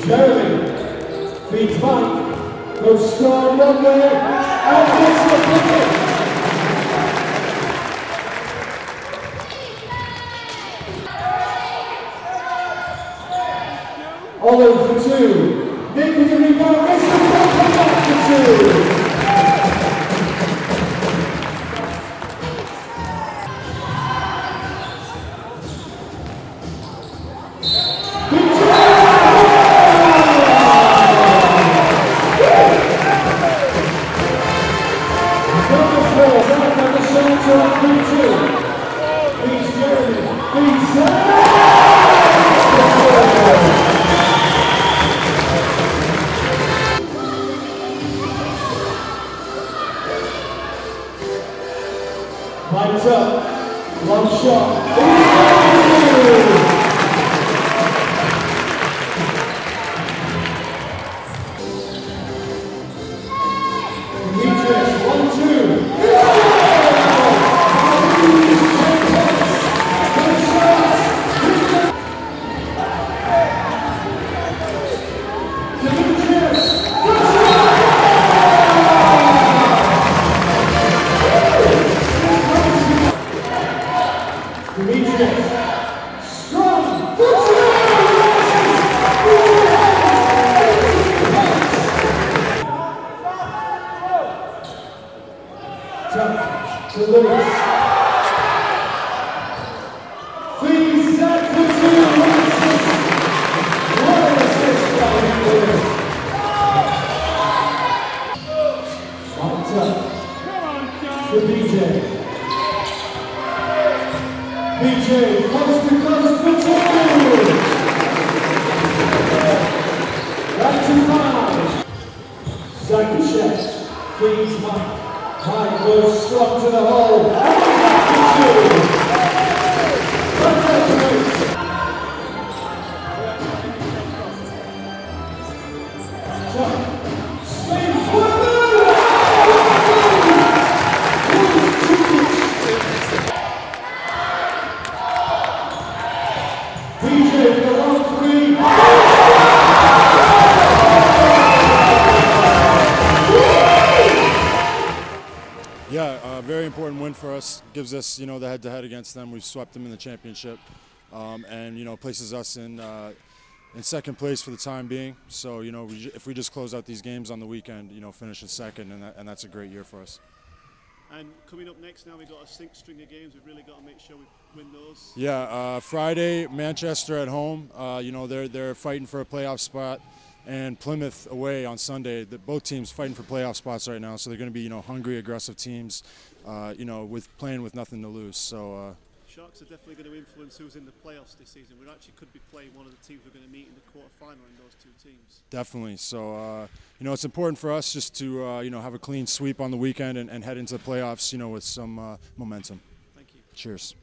Jeremy feeds Mike, goes strong one way, and gets the picket. Olive for two. Nick with the rebound, makes the ball come back for two. Mike's up, long shot. Demetrius, 1-2. To Lewis. Please, that for two. What an assist by Lewis. Locked up to BJ. BJ, coast to coast for two. Back to 5. Second chef. Feeds Mike. Mike goes strong to the hole, and back to two. BJ for the 1-3. Yeah, very important win for us. Gives us, the head-to-head against them. We've swept them in the championship, and places us in second place for the time being. So, if we just close out these games on the weekend, finish in second, and that's a great year for us. And coming up next, now we've got a string of games. We've really got to make sure we win those. Yeah, Friday, Manchester at home. They're fighting for a playoff spot. And Plymouth away on Sunday. Both teams fighting for playoff spots right now, so they're going to be, hungry, aggressive teams, with playing with nothing to lose. So Sharks are definitely going to influence who's in the playoffs this season. We actually could be playing one of the teams we're going to meet in the quarterfinal in those two teams. Definitely. So it's important for us just to have a clean sweep on the weekend and head into the playoffs, with some momentum. Thank you. Cheers.